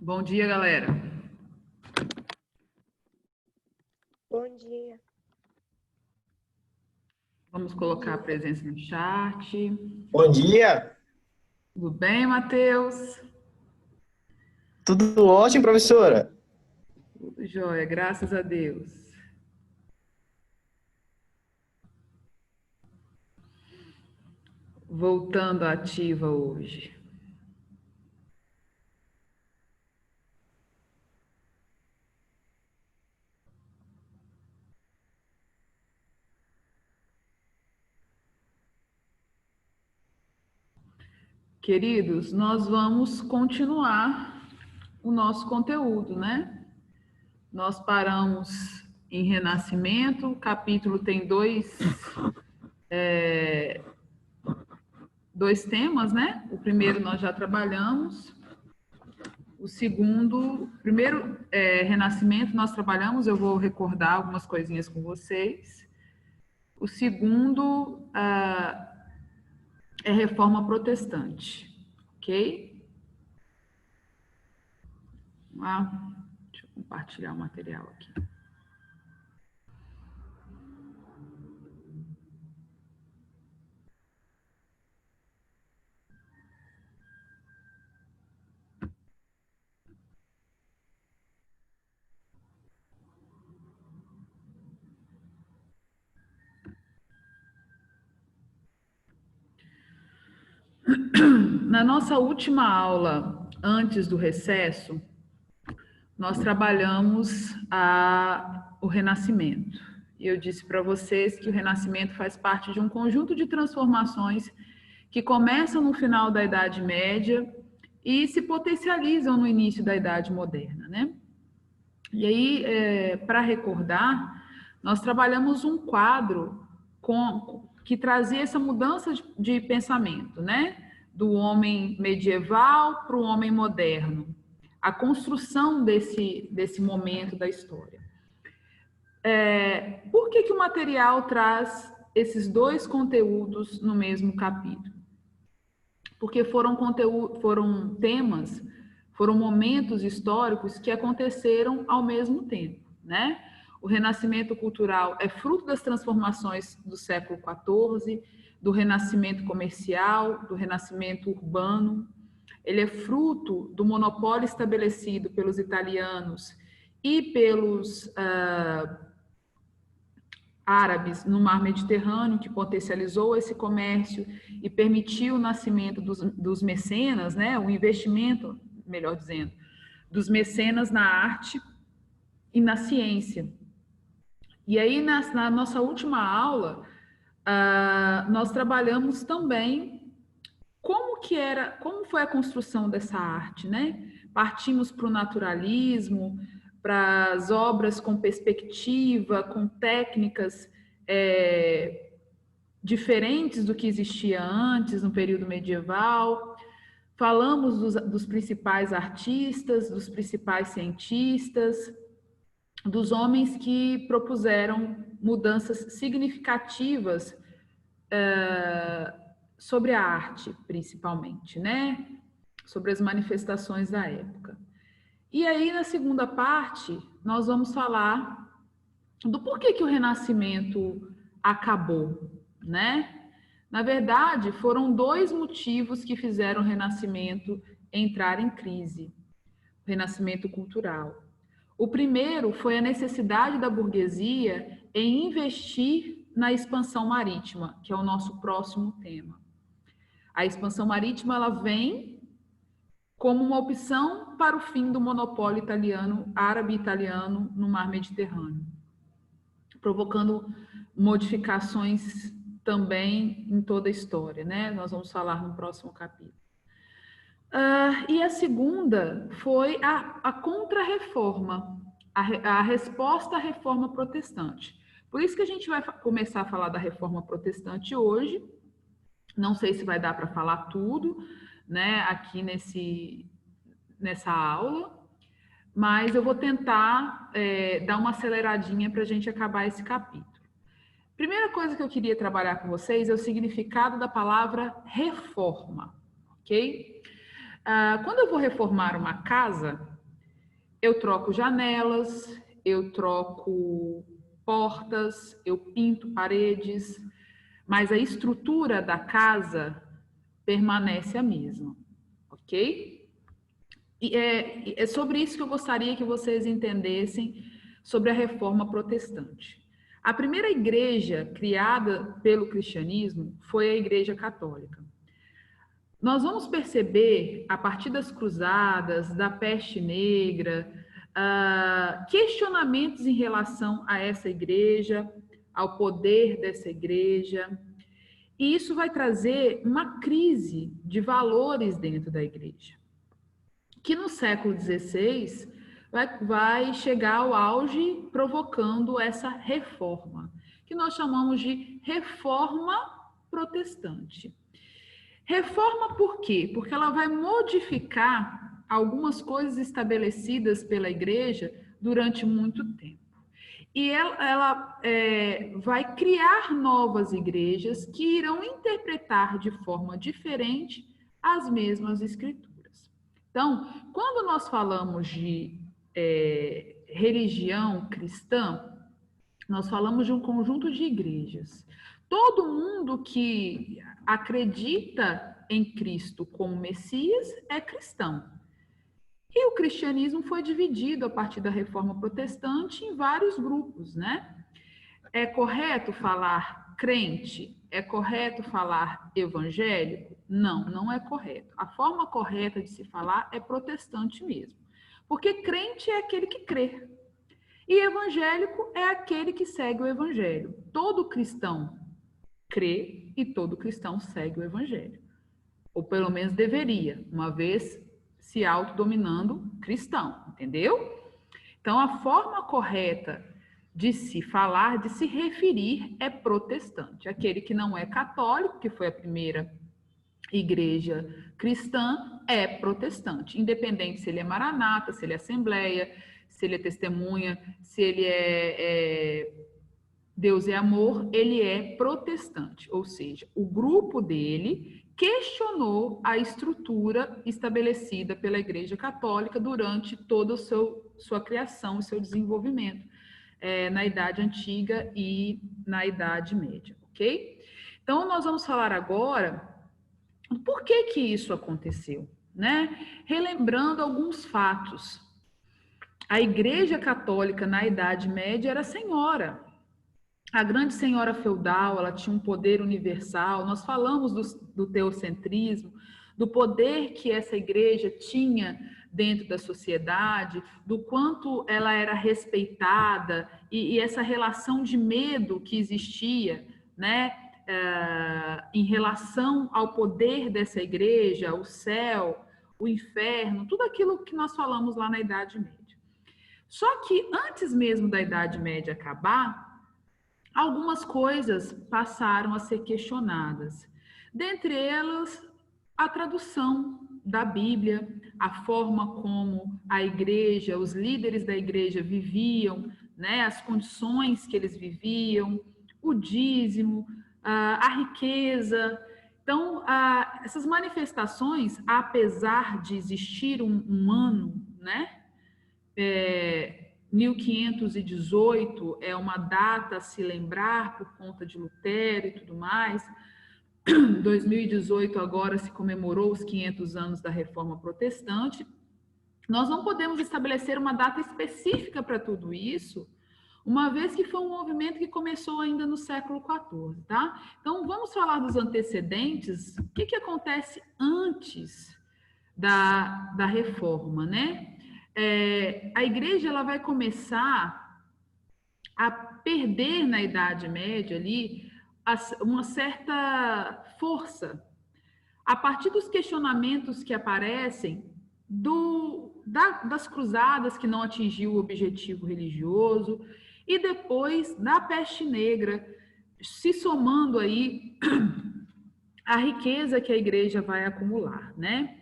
Bom dia, galera. Bom dia. Vamos colocar a presença no chat. Bom dia. Tudo bem, Matheus? Tudo ótimo, professora? Tudo jóia, graças a Deus. Voltando à ativa hoje. Queridos, nós vamos continuar o nosso conteúdo, né? Nós paramos em Renascimento, o capítulo tem dois temas, né? O primeiro nós já trabalhamos, o segundo, primeiro Renascimento nós trabalhamos, eu vou recordar algumas coisinhas com vocês. O segundo é Reforma Protestante, ok? Vamos lá, deixa eu compartilhar o material aqui. Na nossa última aula, antes do recesso, nós trabalhamos o Renascimento. E eu disse para vocês que o Renascimento faz parte de um conjunto de transformações que começam no final da Idade Média e se potencializam no início da Idade Moderna, né? E aí, para recordar, nós trabalhamos um quadro que trazia essa mudança de pensamento, né? Do homem medieval para o homem moderno. A construção desse momento da história. Por que o material traz esses dois conteúdos no mesmo capítulo? Porque foram temas, foram momentos históricos que aconteceram ao mesmo tempo, né? O Renascimento cultural é fruto das transformações do século XIV, do Renascimento comercial, do Renascimento urbano. Ele é fruto do monopólio estabelecido pelos italianos e pelos árabes no mar Mediterrâneo, que potencializou esse comércio e permitiu o nascimento dos mecenas, né? O investimento, melhor dizendo, dos mecenas na arte e na ciência. E aí, na nossa última aula, nós trabalhamos também como foi a construção dessa arte, né? Partimos para o naturalismo, para as obras com perspectiva, com técnicas diferentes do que existia antes, no período medieval. Falamos dos principais artistas, dos principais cientistas, dos homens que propuseram mudanças significativas sobre a arte, principalmente, né? Sobre as manifestações da época. E aí, na segunda parte, nós vamos falar do porquê que o Renascimento acabou, né? Na verdade, foram dois motivos que fizeram o Renascimento entrar em crise. O Renascimento cultural. O primeiro foi a necessidade da burguesia em investir na expansão marítima, que é o nosso próximo tema. A expansão marítima ela vem como uma opção para o fim do monopólio árabe-italiano no mar Mediterrâneo, provocando modificações também em toda a história, né? Nós vamos falar no próximo capítulo. E a segunda foi a contra-reforma, a resposta à reforma protestante. Por isso que a gente vai começar a falar da reforma protestante hoje. Não sei se vai dar para falar tudo, né, aqui nessa aula, mas eu vou tentar dar uma aceleradinha para a gente acabar esse capítulo. Primeira coisa que eu queria trabalhar com vocês é o significado da palavra reforma, ok? Quando eu vou reformar uma casa, eu troco janelas, eu troco portas, eu pinto paredes, mas a estrutura da casa permanece a mesma, ok? E é sobre isso que eu gostaria que vocês entendessem sobre a Reforma Protestante. A primeira igreja criada pelo cristianismo foi a Igreja Católica. Nós vamos perceber, a partir das cruzadas, da peste negra, questionamentos em relação a essa igreja, ao poder dessa igreja, e isso vai trazer uma crise de valores dentro da igreja, que no século XVI vai chegar ao auge provocando essa reforma, que nós chamamos de Reforma Protestante. Reforma por quê? Porque ela vai modificar algumas coisas estabelecidas pela igreja durante muito tempo. E ela vai criar novas igrejas que irão interpretar de forma diferente as mesmas escrituras. Então, quando nós falamos de religião cristã, nós falamos de um conjunto de igrejas. Todo mundo que acredita em Cristo como Messias é cristão. E o cristianismo foi dividido a partir da Reforma Protestante em vários grupos, né? É correto falar crente? É correto falar evangélico? Não, não é correto. A forma correta de se falar é protestante mesmo. Porque crente é aquele que crê. E evangélico é aquele que segue o evangelho. Todo cristão crê e todo cristão segue o evangelho. Ou pelo menos deveria, uma vez se autodominando cristão, entendeu? Então, a forma correta de se falar, de se referir, é protestante. Aquele que não é católico, que foi a primeira igreja cristã, é protestante. Independente se ele é maranata, se ele é assembleia, se ele é testemunha, se ele é Deus é amor, ele é protestante. Ou seja, o grupo dele questionou a estrutura estabelecida pela Igreja Católica durante toda a sua criação e seu desenvolvimento na Idade Antiga e na Idade Média, ok? Então, nós vamos falar agora por que isso aconteceu, né? Relembrando alguns fatos. A Igreja Católica na Idade Média era senhora. A grande senhora feudal, ela tinha um poder universal. Nós falamos do teocentrismo, do poder que essa igreja tinha dentro da sociedade, do quanto ela era respeitada e essa relação de medo que existia, né, em relação ao poder dessa igreja, o céu, o inferno, tudo aquilo que nós falamos lá na Idade Média. Só que antes mesmo da Idade Média acabar, algumas coisas passaram a ser questionadas. Dentre elas, a tradução da Bíblia, a forma como a igreja, os líderes da igreja viviam, né, as condições que eles viviam, o dízimo, a riqueza. Então, essas manifestações, apesar de existir um ano, né, 1518 é uma data a se lembrar por conta de Lutero e tudo mais. 2018 agora se comemorou os 500 anos da Reforma Protestante. Nós não podemos estabelecer uma data específica para tudo isso, uma vez que foi um movimento que começou ainda no século XIV, tá? Então, vamos falar dos antecedentes. O que acontece antes da Reforma, né? A igreja ela vai começar a perder na Idade Média ali uma certa força a partir dos questionamentos que aparecem das cruzadas que não atingiu o objetivo religioso e depois da peste negra, se somando aí a riqueza que a igreja vai acumular, né?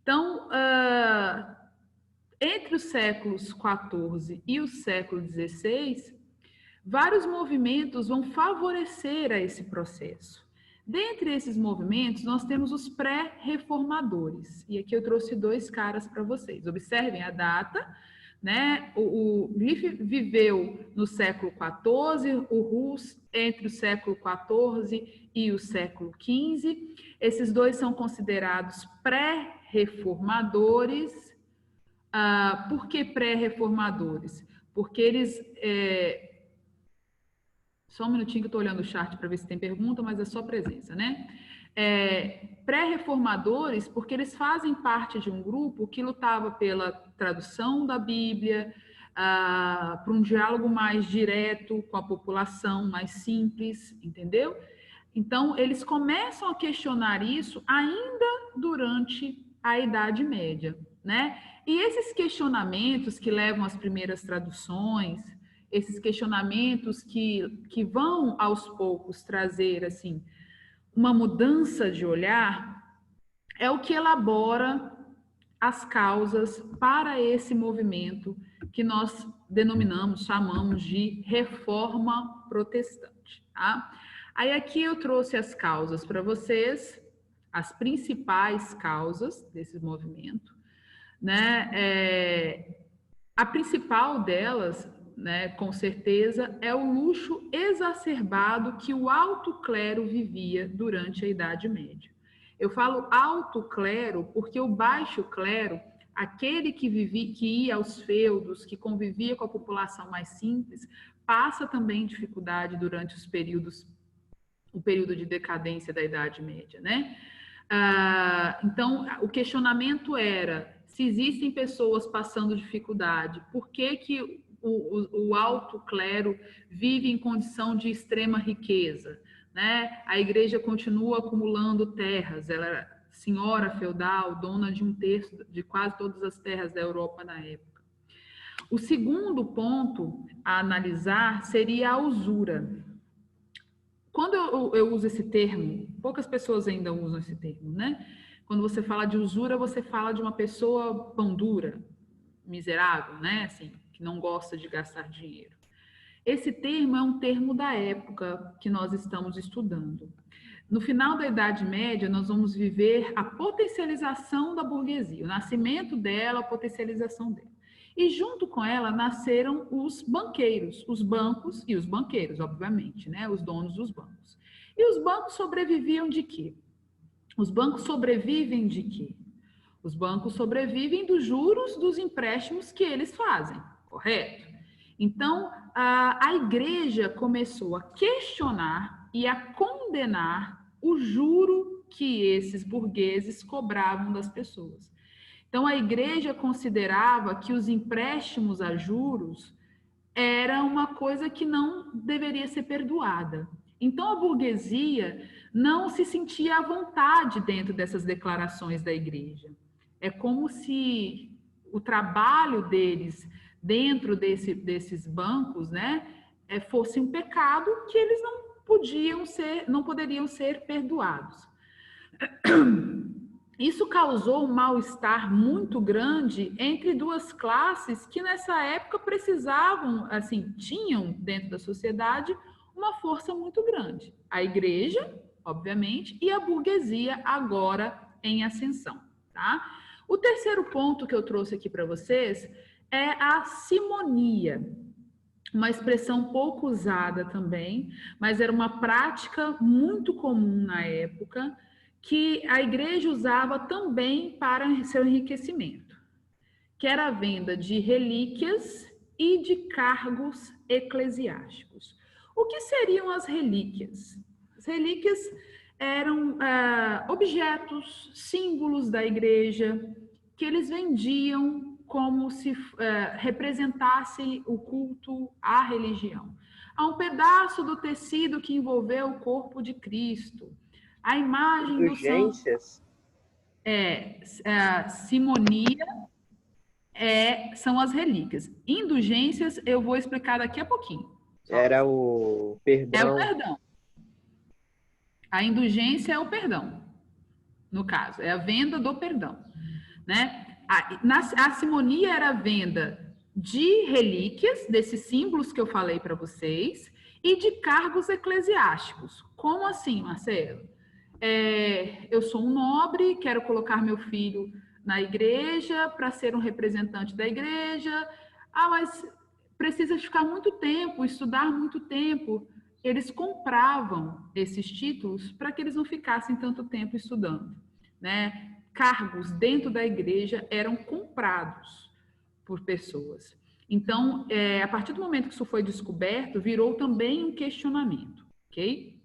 Então, entre os séculos XIV e o século XVI, vários movimentos vão favorecer a esse processo. Dentre esses movimentos, nós temos os pré-reformadores. E aqui eu trouxe dois caras para vocês. Observem a data, né? O Riff viveu no século XIV, o Hus entre o século XIV e o século XV. Esses dois são considerados pré-reformadores. Por que pré-reformadores? Porque eles... Só um minutinho que eu estou olhando o chat para ver se tem pergunta, mas é só presença, né? Pré-reformadores, porque eles fazem parte de um grupo que lutava pela tradução da Bíblia, para um diálogo mais direto com a população, mais simples, entendeu? Então, eles começam a questionar isso ainda durante a Idade Média, né? E esses questionamentos que levam às primeiras traduções, esses questionamentos que vão aos poucos trazer, assim, uma mudança de olhar, é o que elabora as causas para esse movimento que nós denominamos, chamamos de reforma protestante, tá? Aí aqui eu trouxe as causas para vocês, as principais causas desse movimento, né? A principal delas, né, com certeza, é o luxo exacerbado que o alto clero vivia durante a Idade Média. Eu falo alto clero porque o baixo clero, aquele que ia aos feudos, que convivia com a população mais simples, passa também dificuldade durante o período de decadência da Idade Média, né? Então, o questionamento era: se existem pessoas passando dificuldade, por que o alto clero vive em condição de extrema riqueza, né? A igreja continua acumulando terras, ela era senhora feudal, dona de 1/3 de quase todas as terras da Europa na época. O segundo ponto a analisar seria a usura. Quando eu uso esse termo, poucas pessoas ainda usam esse termo, né? Quando você fala de usura, você fala de uma pessoa pão dura, miserável, né? Assim, que não gosta de gastar dinheiro. Esse termo é um termo da época que nós estamos estudando. No final da Idade Média, nós vamos viver a potencialização da burguesia, o nascimento dela, a potencialização dela. E junto com ela nasceram os banqueiros, os bancos e os banqueiros, obviamente, né? Os donos dos bancos. E os bancos sobreviviam de quê? Os bancos sobrevivem de quê? Os bancos sobrevivem dos juros dos empréstimos que eles fazem, correto? Então, a igreja começou a questionar e a condenar o juro que esses burgueses cobravam das pessoas. Então, a igreja considerava que os empréstimos a juros era uma coisa que não deveria ser perdoada. Então, a burguesia não se sentia à vontade dentro dessas declarações da igreja. É como se o trabalho deles dentro desses bancos, né, fosse um pecado que eles não poderiam ser perdoados. Isso causou um mal-estar muito grande entre duas classes que nessa época precisavam, assim, tinham dentro da sociedade uma força muito grande. A igreja, obviamente, e a burguesia agora em ascensão, tá? O terceiro ponto que eu trouxe aqui para vocês é a simonia, uma expressão pouco usada também, mas era uma prática muito comum na época, que a igreja usava também para seu enriquecimento, que era a venda de relíquias e de cargos eclesiásticos. O que seriam as relíquias? As relíquias eram objetos, símbolos da igreja, que eles vendiam como se representasse o culto à religião. Há um pedaço do tecido que envolveu o corpo de Cristo. A imagem Indulgências? Simonia são as relíquias. Indulgências eu vou explicar daqui a pouquinho. Era o perdão. É o perdão. A indulgência é o perdão, no caso, é a venda do perdão, né? A simonia era a venda de relíquias, desses símbolos que eu falei para vocês, e de cargos eclesiásticos. Como assim, Marcelo? Eu sou um nobre, quero colocar meu filho na igreja para ser um representante da igreja, Ah, mas precisa ficar muito tempo, estudar muito tempo. Eles compravam esses títulos para que eles não ficassem tanto tempo estudando, né? Cargos dentro da igreja eram comprados por pessoas. Então, a partir do momento que isso foi descoberto, virou também um questionamento, ok?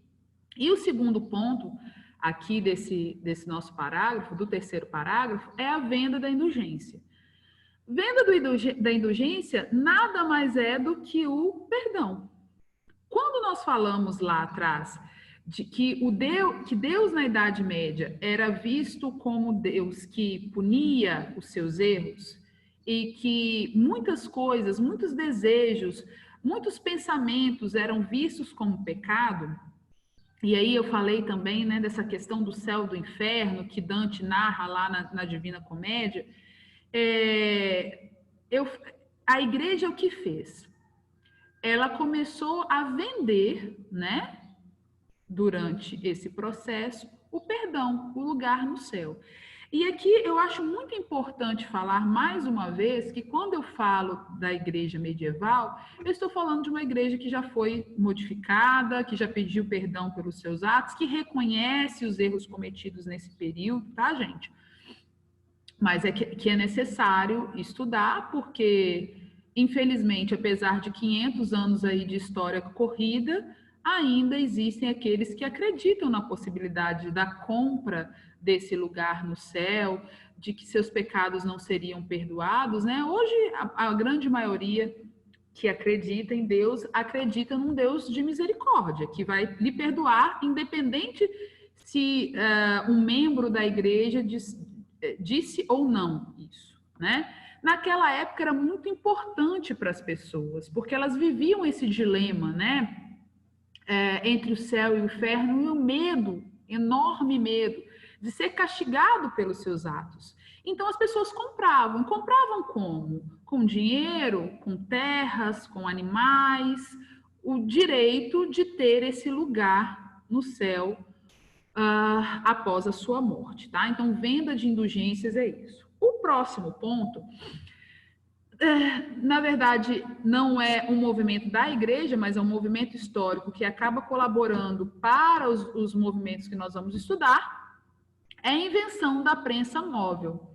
E o segundo ponto aqui desse nosso parágrafo, do terceiro parágrafo, é a venda da indulgência. Venda da indulgência nada mais é do que o perdão. Quando nós falamos lá atrás de que Deus na Idade Média era visto como Deus que punia os seus erros e que muitas coisas, muitos desejos, muitos pensamentos eram vistos como pecado, e aí eu falei também, né, dessa questão do céu e do inferno que Dante narra lá na Divina Comédia, a igreja o que fez? Ela começou a vender, né, durante esse processo, o perdão, o lugar no céu. E aqui eu acho muito importante falar mais uma vez que quando eu falo da igreja medieval, eu estou falando de uma igreja que já foi modificada, que já pediu perdão pelos seus atos, que reconhece os erros cometidos nesse período, tá, gente? Mas que é necessário estudar, porque, infelizmente, apesar de 500 anos aí de história corrida, ainda existem aqueles que acreditam na possibilidade da compra desse lugar no céu, de que seus pecados não seriam perdoados, né? Hoje, a grande maioria que acredita em Deus, acredita num Deus de misericórdia, que vai lhe perdoar, independente se um membro da igreja disse ou não isso, né? Naquela época era muito importante para as pessoas, porque elas viviam esse dilema, né? Entre o céu e o inferno, e o medo, enorme medo, de ser castigado pelos seus atos. Então as pessoas compravam como? Com dinheiro, com terras, com animais, o direito de ter esse lugar no céu após a sua morte, tá? Então, venda de indulgências é isso. O próximo ponto, na verdade, não é um movimento da igreja, mas é um movimento histórico que acaba colaborando para os movimentos que nós vamos estudar, é a invenção da prensa móvel,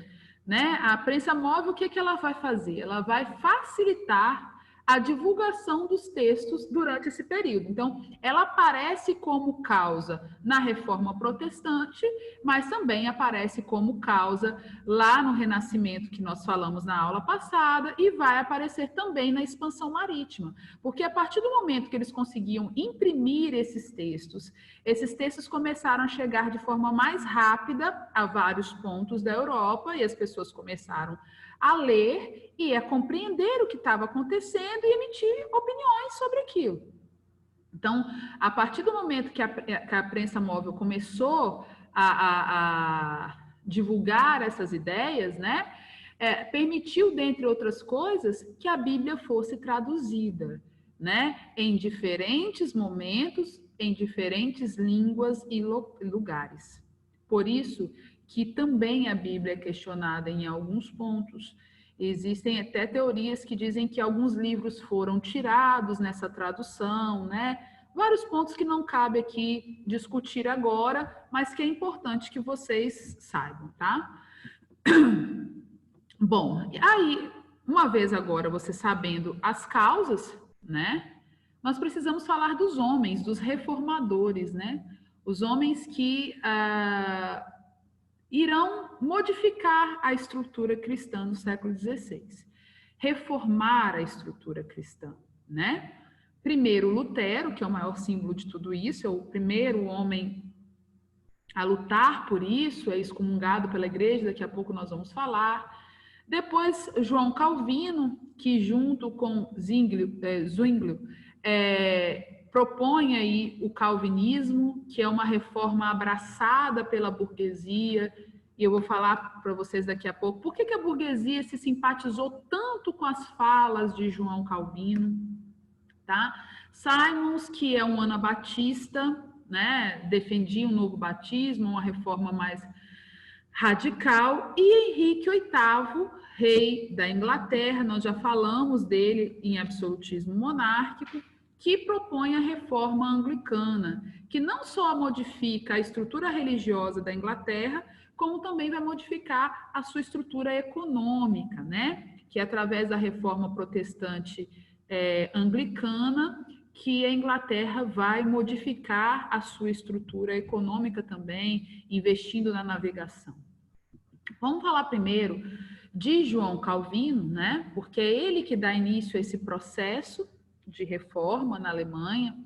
né? A prensa móvel, o que ela vai fazer? Ela vai facilitar a divulgação dos textos durante esse período. Então, ela aparece como causa na Reforma Protestante, mas também aparece como causa lá no Renascimento, que nós falamos na aula passada, e vai aparecer também na expansão marítima, porque a partir do momento que eles conseguiam imprimir esses textos começaram a chegar de forma mais rápida a vários pontos da Europa, e as pessoas começaram a ler e a compreender o que estava acontecendo e emitir opiniões sobre aquilo. Então, a partir do momento que a prensa móvel começou a divulgar essas ideias, né, permitiu, dentre outras coisas, que a Bíblia fosse traduzida, né, em diferentes momentos, em diferentes línguas e lugares. Por isso que também a Bíblia é questionada em alguns pontos. Existem até teorias que dizem que alguns livros foram tirados nessa tradução, né? Vários pontos que não cabe aqui discutir agora, mas que é importante que vocês saibam, tá? Bom, aí, uma vez agora você sabendo as causas, né? Nós precisamos falar dos homens, dos reformadores, né? Os homens que irão modificar a estrutura cristã no século XVI, reformar a estrutura cristã, né? Primeiro, Lutero, que é o maior símbolo de tudo isso, é o primeiro homem a lutar por isso, é excomungado pela igreja, daqui a pouco nós vamos falar. Depois, João Calvino, que junto com Zwinglio propõe aí o calvinismo, que é uma reforma abraçada pela burguesia, e eu vou falar para vocês daqui a pouco por que a burguesia se simpatizou tanto com as falas de João Calvino, tá? Simons, que é um anabatista, né, defendia um novo batismo, uma reforma mais radical, e Henrique VIII, rei da Inglaterra, nós já falamos dele em absolutismo monárquico, que propõe a reforma anglicana, que não só modifica a estrutura religiosa da Inglaterra, como também vai modificar a sua estrutura econômica, né? Que é através da reforma protestante anglicana que a Inglaterra vai modificar a sua estrutura econômica também, investindo na navegação. Vamos falar primeiro de João Calvino, né? Porque é ele que dá início a esse processo de reforma na Alemanha.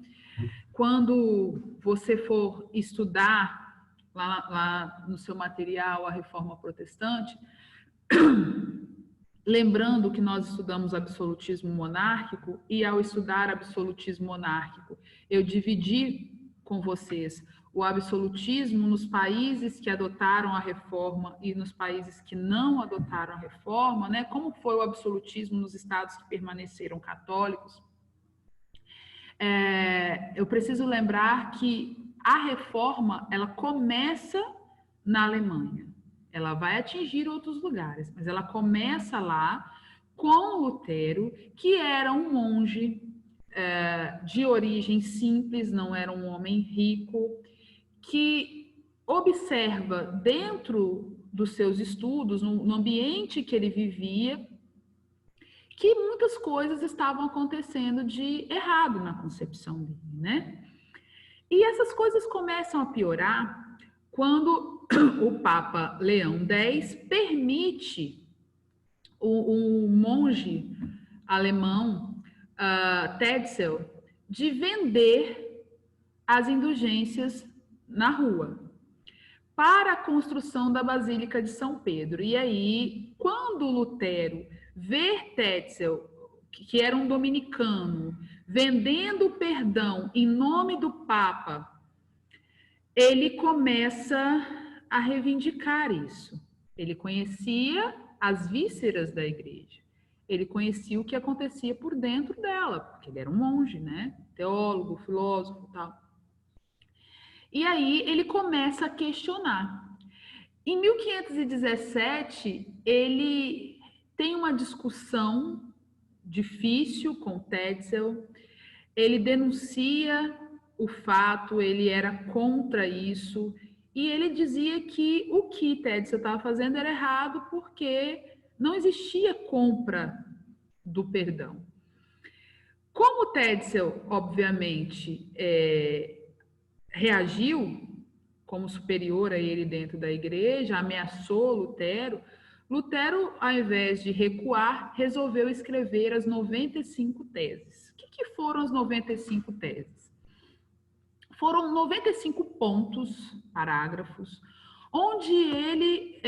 Quando você for estudar lá no seu material a reforma protestante, lembrando que nós estudamos absolutismo monárquico, e ao estudar absolutismo monárquico, eu dividi com vocês o absolutismo nos países que adotaram a reforma e nos países que não adotaram a reforma, né? Como foi o absolutismo nos estados que permaneceram católicos. Eu preciso lembrar que a reforma, ela começa na Alemanha. Ela vai atingir outros lugares, mas ela começa lá com Lutero, que era um monge de origem simples, não era um homem rico, que observa dentro dos seus estudos, no ambiente que ele vivia, que muitas coisas estavam acontecendo de errado na concepção dele, né? E essas coisas começam a piorar quando o Papa Leão X permite o monge alemão Tetzel de vender as indulgências na rua para a construção da Basílica de São Pedro. E aí, quando Lutero vê Tetzel, que era um dominicano, vendendo perdão em nome do Papa, ele começa a reivindicar isso. Ele conhecia as vísceras da igreja. Ele conhecia o que acontecia por dentro dela, porque ele era um monge, né? Teólogo, filósofo e tal. E aí ele começa a questionar. Em 1517, ele tem uma discussão difícil com Tetzel, ele denuncia o fato, ele era contra isso, e ele dizia que o que Tetzel estava fazendo era errado porque não existia compra do perdão. Como Tetzel, obviamente, reagiu como superior a ele dentro da igreja, ameaçou Lutero, Lutero, ao invés de recuar, resolveu escrever as 95 teses. O que foram as 95 teses? Foram 95 pontos, parágrafos, onde ele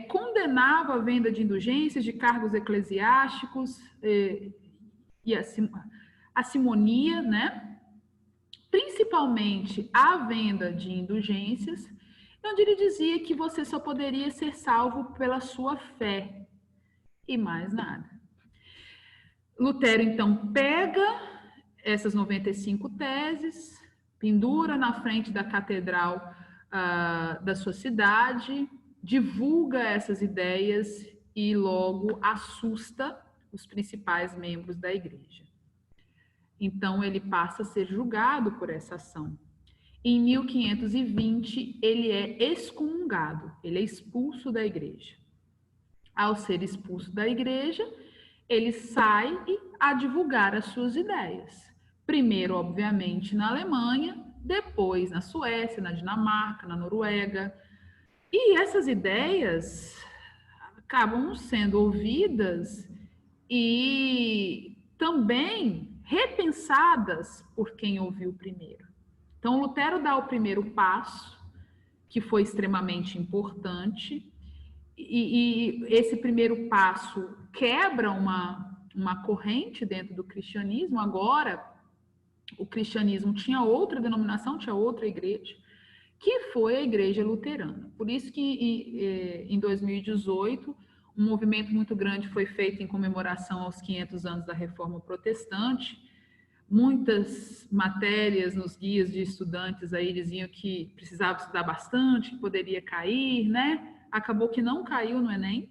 condenava a venda de indulgências, de cargos eclesiásticos e a simonia, né? Principalmente a venda de indulgências, onde ele dizia que você só poderia ser salvo pela sua fé e mais nada. Lutero, então, pega essas 95 teses, pendura na frente da catedral da sua cidade, divulga essas ideias e logo assusta os principais membros da igreja. Então, ele passa a ser julgado por essa ação. Em 1520, ele é excomungado, ele é expulso da igreja. Ao ser expulso da igreja, ele sai a divulgar as suas ideias. Primeiro, obviamente, na Alemanha, depois na Suécia, na Dinamarca, na Noruega. E essas ideias acabam sendo ouvidas e também repensadas por quem ouviu primeiro. Então, Lutero dá o primeiro passo, que foi extremamente importante, e esse primeiro passo quebra uma corrente dentro do cristianismo. Agora, o cristianismo tinha outra denominação, tinha outra igreja, que foi a igreja luterana. Por isso que em 2018, um movimento muito grande foi feito em comemoração aos 500 anos da Reforma Protestante. Muitas matérias nos guias de estudantes aí diziam que precisava estudar bastante, que poderia cair, né? acabou que não caiu no Enem,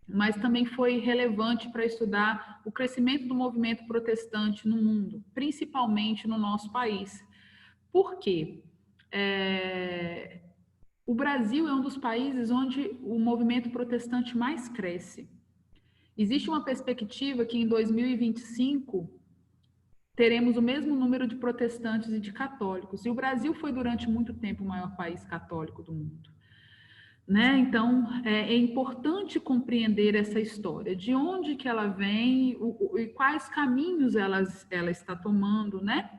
mas também foi relevante para estudar o crescimento do movimento protestante no mundo, principalmente no nosso país. Por quê? O Brasil é um dos países onde o movimento protestante mais cresce. Existe uma perspectiva que em 2025 teremos o mesmo número de protestantes e de católicos. E o Brasil foi durante muito tempo o maior país católico do mundo. Né? Então, é importante compreender essa história, de onde que ela vem e quais caminhos ela está tomando, né?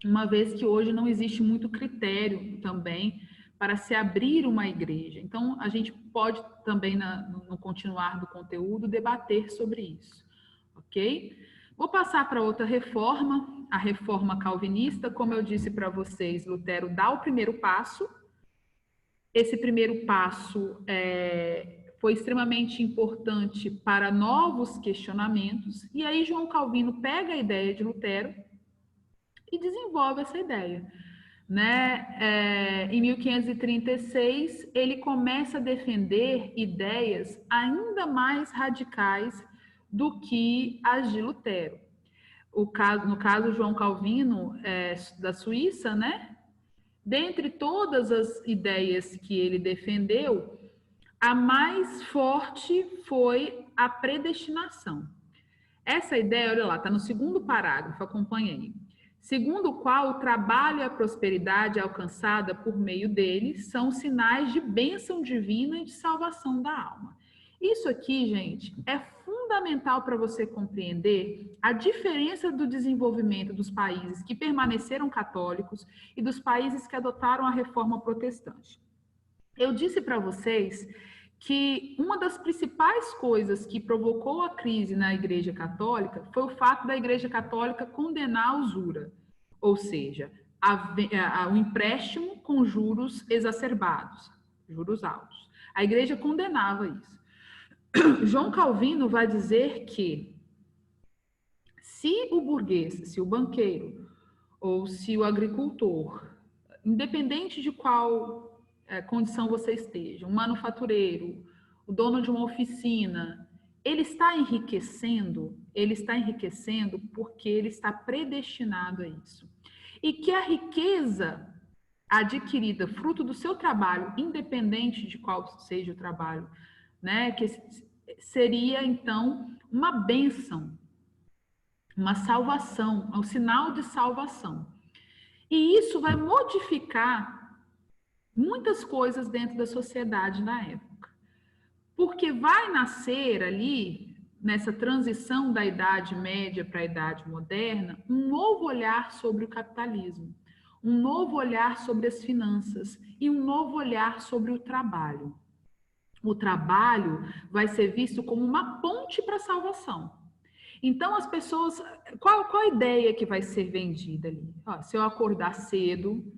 Uma vez que hoje não existe muito critério também para se abrir uma igreja. Então, a gente pode também, no continuar do conteúdo, debater sobre isso, ok? Vou passar para outra reforma, a reforma calvinista. Como eu disse para vocês, Lutero dá o primeiro passo. Esse primeiro passo foi extremamente importante para novos questionamentos, e aí João Calvino pega a ideia de Lutero e desenvolve essa ideia. Né? Em 1536, ele começa a defender ideias ainda mais radicais do que as de Lutero. No caso, João Calvino, da Suíça, né? Dentre todas as ideias que ele defendeu, a mais forte foi a predestinação. Essa ideia, olha lá, está no segundo parágrafo, acompanha aí. Segundo o qual o trabalho e a prosperidade alcançada por meio dele são sinais de bênção divina e de salvação da alma. Isso aqui, gente, é fundamental para você compreender a diferença do desenvolvimento dos países que permaneceram católicos e dos países que adotaram a reforma protestante. Eu disse para vocês que uma das principais coisas que provocou a crise na Igreja Católica foi o fato da Igreja Católica condenar a usura, ou seja, o empréstimo com juros exacerbados, juros altos. A Igreja condenava isso. João Calvino vai dizer que se o burguês, se o banqueiro ou se o agricultor, independente de qual condição você esteja, um manufatureiro, o dono de uma oficina, ele está enriquecendo porque ele está predestinado a isso. E que a riqueza adquirida fruto do seu trabalho, independente de qual seja o trabalho, né, que seria então uma bênção, uma salvação, um sinal de salvação. E isso vai modificar muitas coisas dentro da sociedade na época. Porque vai nascer ali, nessa transição da Idade Média para a Idade Moderna, um novo olhar sobre o capitalismo, um novo olhar sobre as finanças e um novo olhar sobre o trabalho. O trabalho vai ser visto como uma ponte para a salvação. Então, as pessoas... Qual a ideia que vai ser vendida ali? Se eu acordar cedo,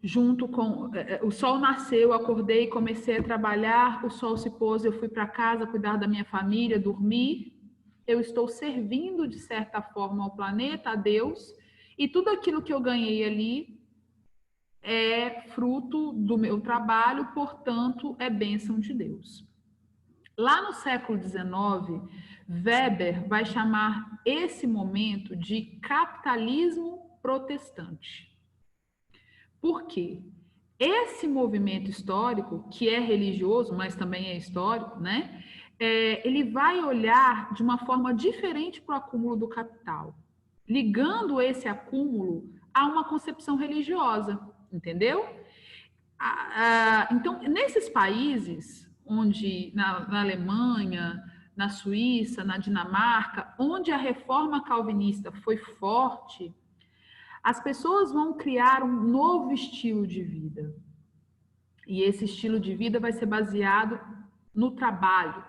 junto com... O sol nasceu, eu acordei, comecei a trabalhar, o sol se pôs, eu fui para casa cuidar da minha família, dormir, eu estou servindo, de certa forma, ao planeta, a Deus, e tudo aquilo que eu ganhei ali é fruto do meu trabalho, portanto, é bênção de Deus. Lá no século XIX, Weber vai chamar esse momento de capitalismo protestante. Por quê? Esse movimento histórico, que é religioso, mas também é histórico, né? Ele vai olhar de uma forma diferente para o acúmulo do capital, ligando esse acúmulo a uma concepção religiosa, entendeu? Então, nesses países, onde na Alemanha, na Suíça, na Dinamarca, onde a reforma calvinista foi forte, as pessoas vão criar um novo estilo de vida. E esse estilo de vida vai ser baseado no trabalho.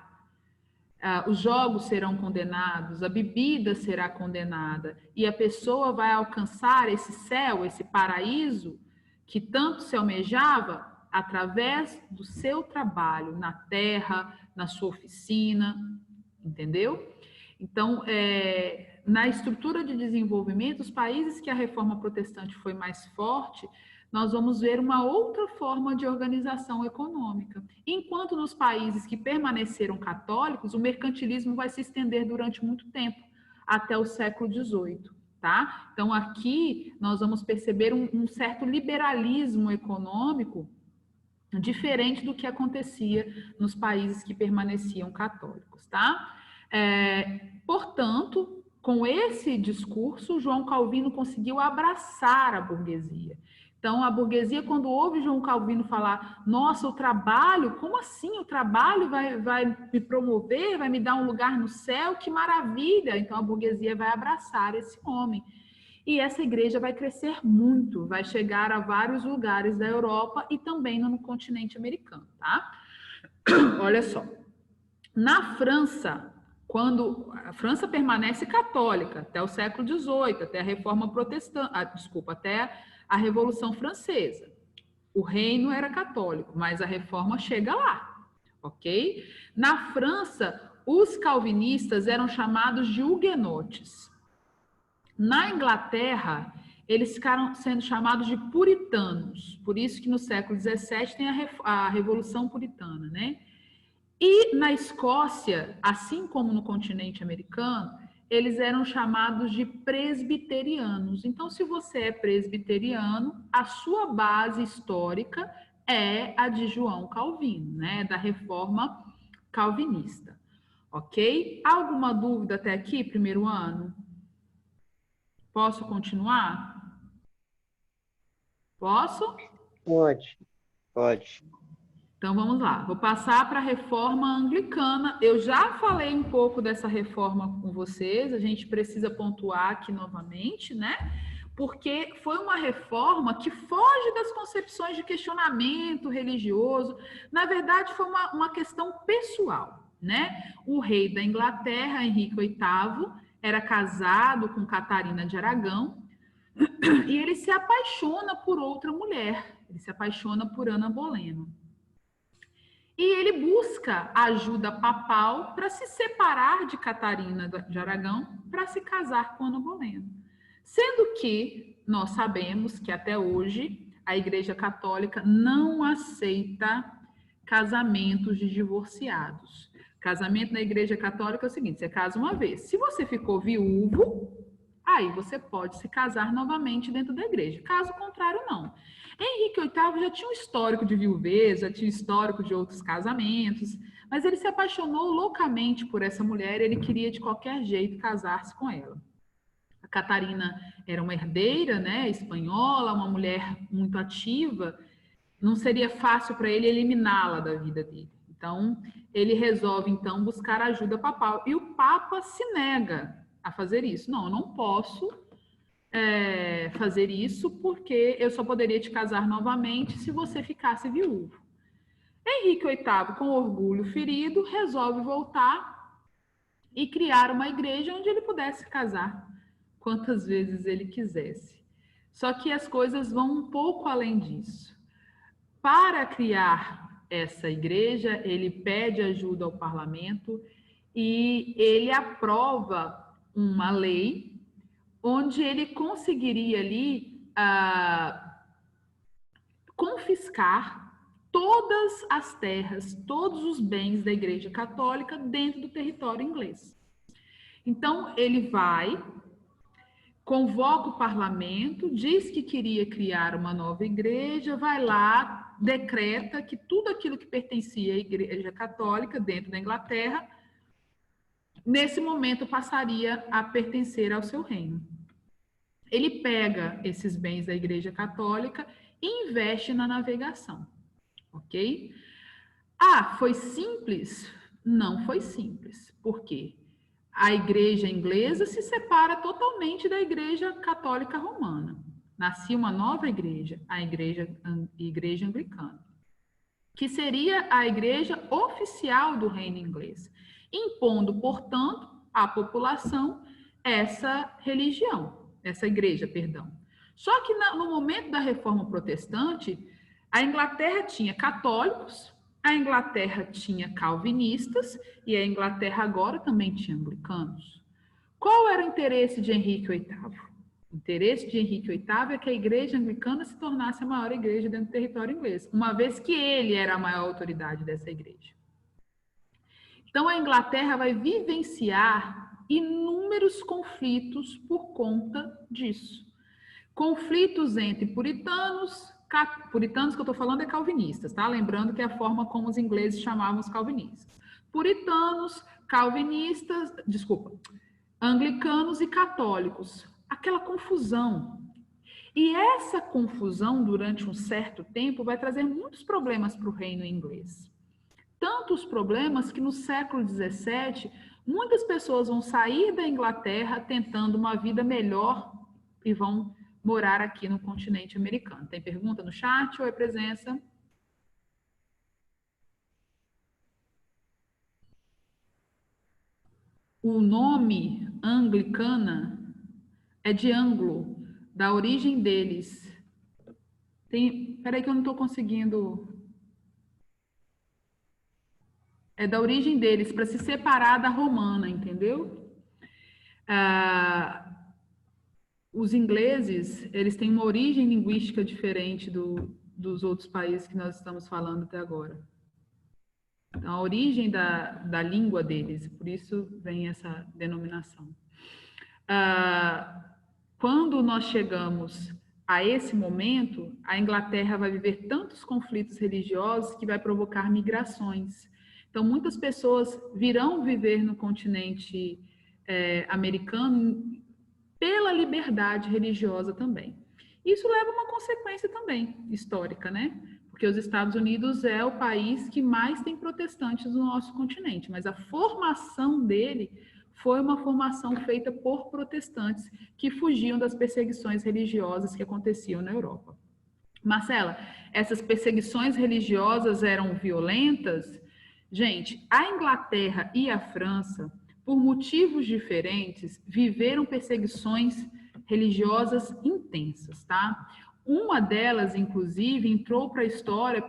Os jogos serão condenados, a bebida será condenada, e a pessoa vai alcançar esse céu, esse paraíso que tanto se almejava através do seu trabalho na terra, na sua oficina, entendeu? Então, na estrutura de desenvolvimento, os países que a reforma protestante foi mais forte nós vamos ver uma outra forma de organização econômica. Enquanto nos países que permaneceram católicos, o mercantilismo vai se estender durante muito tempo, até o século XVIII, tá? Então, aqui nós vamos perceber um certo liberalismo econômico diferente do que acontecia nos países que permaneciam católicos, tá? Portanto, com esse discurso, João Calvino conseguiu abraçar a burguesia. Então, a burguesia, quando ouve João Calvino falar, nossa, o trabalho, como assim? O trabalho vai me promover, vai me dar um lugar no céu? Que maravilha! Então, a burguesia vai abraçar esse homem. E essa igreja vai crescer muito, vai chegar a vários lugares da Europa e também no continente americano, tá? Olha só, na França, quando a França permanece católica até o século XVIII, até a Reforma Protestante, até a Revolução Francesa. O reino era católico, mas a Reforma chega lá, ok? Na França, os calvinistas eram chamados de huguenotes. Na Inglaterra, eles ficaram sendo chamados de puritanos, por isso que no século XVII tem a Revolução Puritana, né? E na Escócia, assim como no continente americano, eles eram chamados de presbiterianos. Então, se você é presbiteriano, a sua base histórica é a de João Calvino, né? Da Reforma Calvinista, ok? Alguma dúvida até aqui, primeiro ano? Posso continuar? Posso? Pode. Então vamos lá, vou passar para a reforma anglicana. Eu já falei um pouco dessa reforma com vocês, a gente precisa pontuar aqui novamente, né? Porque foi uma reforma que foge das concepções de questionamento religioso. Na verdade, foi uma questão pessoal, né? O rei da Inglaterra, Henrique VIII, era casado com Catarina de Aragão e ele se apaixona por outra mulher, ele se apaixona por Ana Bolena. E ele busca ajuda papal para se separar de Catarina de Aragão para se casar com Ana Bolena. Sendo que nós sabemos que até hoje a Igreja Católica não aceita casamentos de divorciados. Casamento na Igreja Católica é o seguinte, você casa uma vez. Se você ficou viúvo, aí você pode se casar novamente dentro da igreja. Caso contrário, não. Henrique VIII já tinha um histórico de viuvez, já tinha um histórico de outros casamentos, mas ele se apaixonou loucamente por essa mulher, ele queria de qualquer jeito casar-se com ela. A Catarina era uma herdeira, né, espanhola, uma mulher muito ativa, não seria fácil para ele eliminá-la da vida dele. Então, ele resolve, então, buscar ajuda papal. E o Papa se nega a fazer isso. Não, eu não posso fazer isso porque eu só poderia te casar novamente se você ficasse viúvo. Henrique VIII, com orgulho ferido, resolve voltar e criar uma igreja onde ele pudesse casar quantas vezes ele quisesse. Só que as coisas vão um pouco além disso. Para criar essa igreja, ele pede ajuda ao parlamento e ele aprova uma lei onde ele conseguiria ali confiscar todas as terras, todos os bens da Igreja Católica dentro do território inglês. Então, ele vai, convoca o parlamento, diz que queria criar uma nova igreja, vai lá, decreta que tudo aquilo que pertencia à Igreja Católica dentro da Inglaterra, nesse momento passaria a pertencer ao seu reino. Ele pega esses bens da Igreja Católica e investe na navegação, ok? Foi simples? Não foi simples. Por quê? A Igreja inglesa se separa totalmente da Igreja Católica Romana. Nascia uma nova igreja, a Igreja Anglicana, que seria a igreja oficial do reino inglês, impondo, portanto, à população essa religião, essa igreja, perdão. Só que no momento da Reforma Protestante, a Inglaterra tinha católicos, a Inglaterra tinha calvinistas e a Inglaterra agora também tinha anglicanos. Qual era o interesse de Henrique VIII? O interesse de Henrique VIII é que a igreja anglicana se tornasse a maior igreja dentro do território inglês, uma vez que ele era a maior autoridade dessa igreja. Então, a Inglaterra vai vivenciar inúmeros conflitos por conta disso. Conflitos entre puritanos que eu estou falando é calvinistas, tá? Lembrando que é a forma como os ingleses chamavam os calvinistas. Puritanos, calvinistas, anglicanos e católicos. Aquela confusão. E essa confusão, durante um certo tempo, vai trazer muitos problemas para o reino inglês. Tantos problemas que no século XVII, muitas pessoas vão sair da Inglaterra tentando uma vida melhor e vão morar aqui no continente americano. Tem pergunta no chat ou é presença? O nome anglicana é de anglo, da origem deles. Peraí que eu não estou conseguindo... É da origem deles, para se separar da romana, entendeu? Os ingleses, eles têm uma origem linguística diferente dos outros países que nós estamos falando até agora. Então, a origem da língua deles, por isso vem essa denominação. Quando nós chegamos a esse momento, a Inglaterra vai viver tantos conflitos religiosos que vai provocar migrações. Então, muitas pessoas virão viver no continente americano pela liberdade religiosa também. Isso leva a uma consequência também histórica, né? Porque os Estados Unidos é o país que mais tem protestantes no nosso continente, mas a formação dele foi uma formação feita por protestantes que fugiam das perseguições religiosas que aconteciam na Europa. Marcela, essas perseguições religiosas eram violentas? Gente, a Inglaterra e a França, por motivos diferentes, viveram perseguições religiosas intensas, tá? Uma delas, inclusive, entrou para a história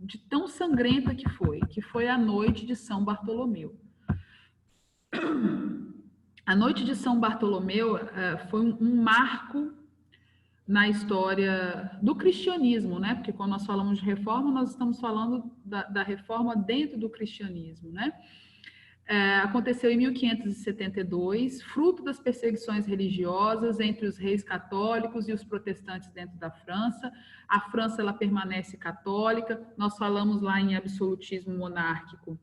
de tão sangrenta que foi a noite de São Bartolomeu. A noite de São Bartolomeu foi um marco na história do cristianismo, né? Porque quando nós falamos de reforma, nós estamos falando da reforma dentro do cristianismo, né? Aconteceu em 1572, fruto das perseguições religiosas entre os reis católicos e os protestantes dentro da França. A França, ela permanece católica. Nós falamos lá em absolutismo monárquico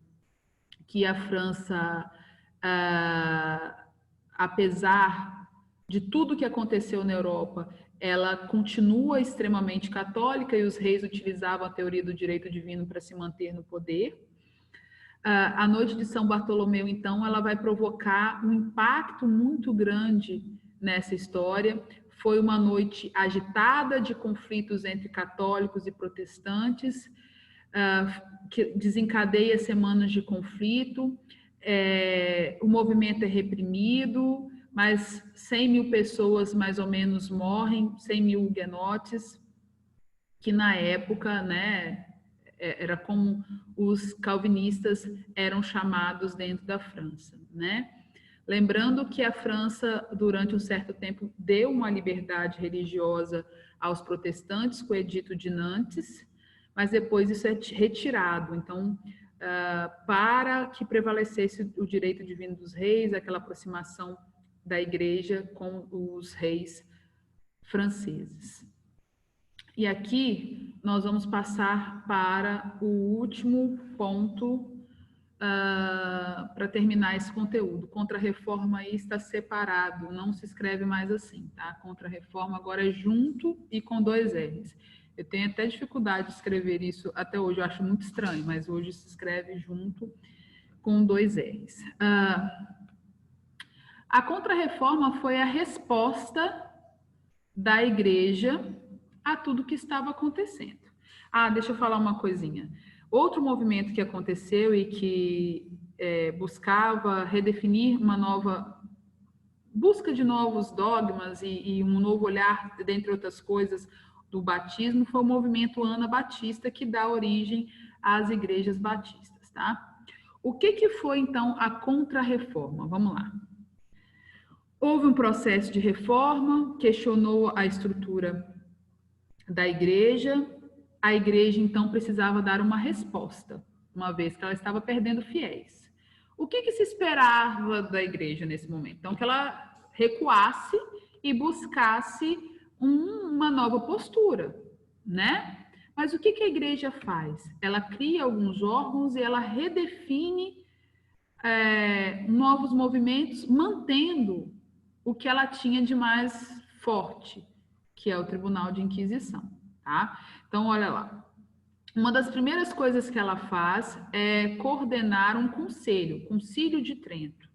que a França, apesar de tudo que aconteceu na Europa, ela continua extremamente católica e os reis utilizavam a teoria do direito divino para se manter no poder. A noite de São Bartolomeu, então, ela vai provocar um impacto muito grande nessa história. Foi uma noite agitada de conflitos entre católicos e protestantes, que desencadeia semanas de conflito. O movimento é reprimido, mas 100 mil pessoas mais ou menos morrem, 100 mil huguenotes, que na época, né, era como os calvinistas eram chamados dentro da França, né? Lembrando que a França, durante um certo tempo, deu uma liberdade religiosa aos protestantes com o Edito de Nantes, mas depois isso é retirado. Então, para que prevalecesse o direito divino dos reis, aquela aproximação da igreja com os reis franceses. E aqui nós vamos passar para o último ponto para terminar esse conteúdo. Contra-reforma aí está separado, não se escreve mais assim, tá? Contra-reforma agora é junto e com 2 R's. Eu tenho até dificuldade de escrever isso até hoje, eu acho muito estranho, mas hoje se escreve junto com 2 R's. A Contra-reforma foi a resposta da igreja a tudo que estava acontecendo. Deixa eu falar uma coisinha. Outro movimento que aconteceu e que buscava redefinir busca de novos dogmas e um novo olhar, dentre outras coisas, do batismo, foi o movimento anabatista, que dá origem às igrejas batistas, tá? O que foi, então, a Contra-reforma? Vamos lá. Houve um processo de reforma, questionou a estrutura da igreja. A igreja, então, precisava dar uma resposta, uma vez que ela estava perdendo fiéis. O que se esperava da igreja nesse momento? Então, que ela recuasse e buscasse uma nova postura, né? Mas o que a igreja faz? Ela cria alguns órgãos e ela redefine novos movimentos, mantendo o que ela tinha de mais forte, que é o Tribunal de Inquisição, tá? Então, olha lá. Uma das primeiras coisas que ela faz é coordenar um conselho, Concílio de Trento.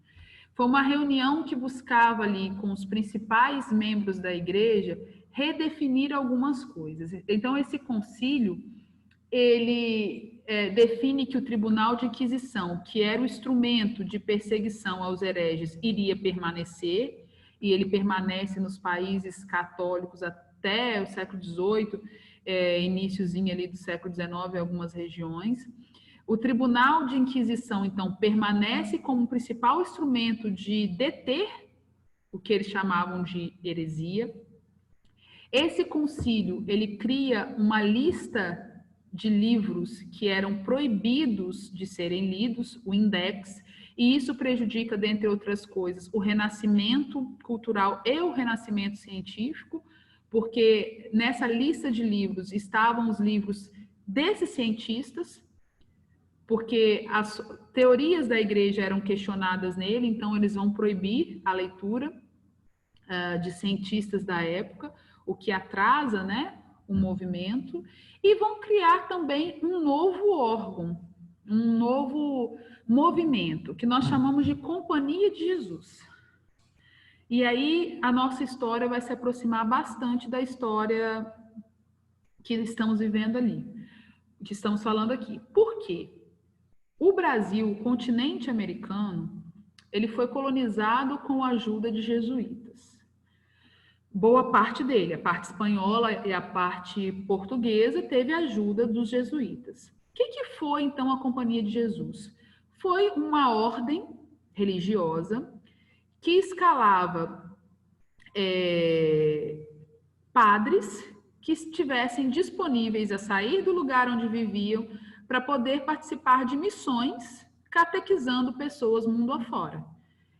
Foi uma reunião que buscava ali com os principais membros da igreja redefinir algumas coisas. Então, esse concílio, ele define que o Tribunal de Inquisição, que era o instrumento de perseguição aos hereges, iria permanecer, e ele permanece nos países católicos até o século XVIII, iniciozinho ali do século XIX em algumas regiões. O Tribunal de Inquisição, então, permanece como o principal instrumento de deter o que eles chamavam de heresia. Esse concílio, ele cria uma lista de livros que eram proibidos de serem lidos, o Index, e isso prejudica, dentre outras coisas, o renascimento cultural e o renascimento científico, porque nessa lista de livros estavam os livros desses cientistas, porque as teorias da igreja eram questionadas nele, então eles vão proibir a leitura de cientistas da época, o que atrasa, né, o movimento, e vão criar também um novo órgão, um novo movimento, que nós chamamos de Companhia de Jesus. E aí a nossa história vai se aproximar bastante da história que estamos vivendo ali, que estamos falando aqui. Por quê? O Brasil, o continente americano, ele foi colonizado com a ajuda de jesuítas. Boa parte dele, a parte espanhola e a parte portuguesa, teve a ajuda dos jesuítas. O que foi, então, a Companhia de Jesus? Foi uma ordem religiosa que escalava padres que estivessem disponíveis a sair do lugar onde viviam para poder participar de missões, catequizando pessoas mundo afora.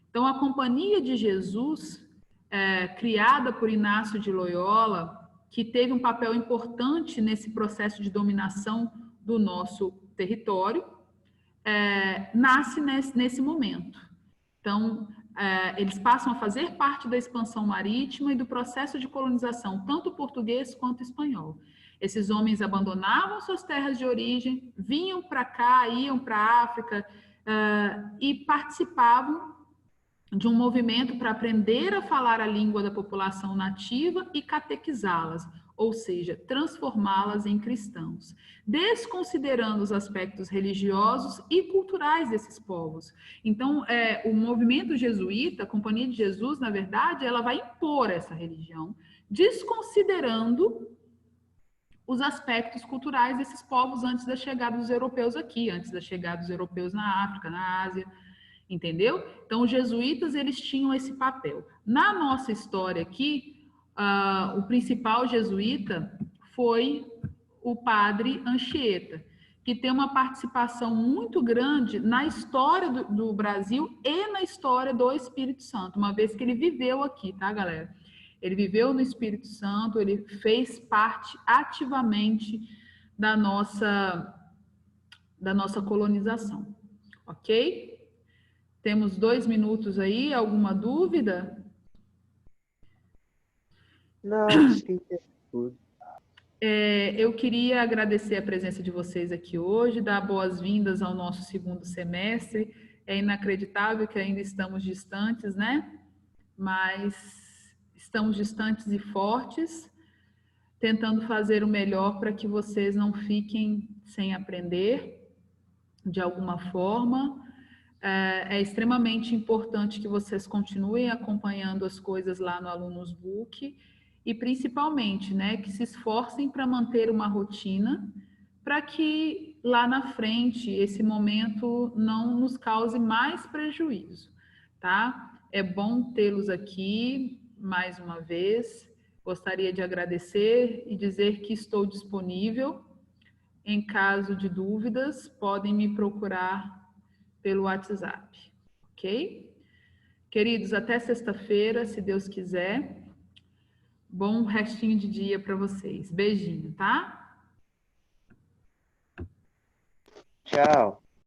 Então, a Companhia de Jesus, criada por Inácio de Loyola, que teve um papel importante nesse processo de dominação do nosso território, nasce nesse momento. Então, eles passam a fazer parte da expansão marítima e do processo de colonização, tanto português quanto espanhol. Esses homens abandonavam suas terras de origem, vinham para cá, iam para a África e participavam de um movimento para aprender a falar a língua da população nativa e catequizá-las, ou seja, transformá-las em cristãos, desconsiderando os aspectos religiosos e culturais desses povos. Então, o movimento jesuíta, a Companhia de Jesus, na verdade, ela vai impor essa religião, desconsiderando os aspectos culturais desses povos antes da chegada dos europeus aqui, antes da chegada dos europeus na África, na Ásia. Entendeu? Então, os jesuítas, eles tinham esse papel. Na nossa história aqui, o principal jesuíta foi o padre Anchieta, que tem uma participação muito grande na história do Brasil e na história do Espírito Santo, uma vez que ele viveu aqui, tá, galera? Ele viveu no Espírito Santo, ele fez parte ativamente da nossa colonização, ok? Temos 2 minutos aí, alguma dúvida? Não, acho que é tudo. Eu queria agradecer a presença de vocês aqui hoje, dar boas-vindas ao nosso 2º semestre. É inacreditável que ainda estamos distantes, né? Mas estamos distantes e fortes, tentando fazer o melhor para que vocês não fiquem sem aprender de alguma forma. É extremamente importante que vocês continuem acompanhando as coisas lá no Alunos Book e principalmente, né, que se esforcem para manter uma rotina para que lá na frente esse momento não nos cause mais prejuízo, tá? É bom tê-los aqui mais uma vez. Gostaria de agradecer e dizer que estou disponível. Em caso de dúvidas, podem me procurar pelo WhatsApp, ok? Queridos, até sexta-feira, se Deus quiser. Bom restinho de dia para vocês. Beijinho, tá? Tchau.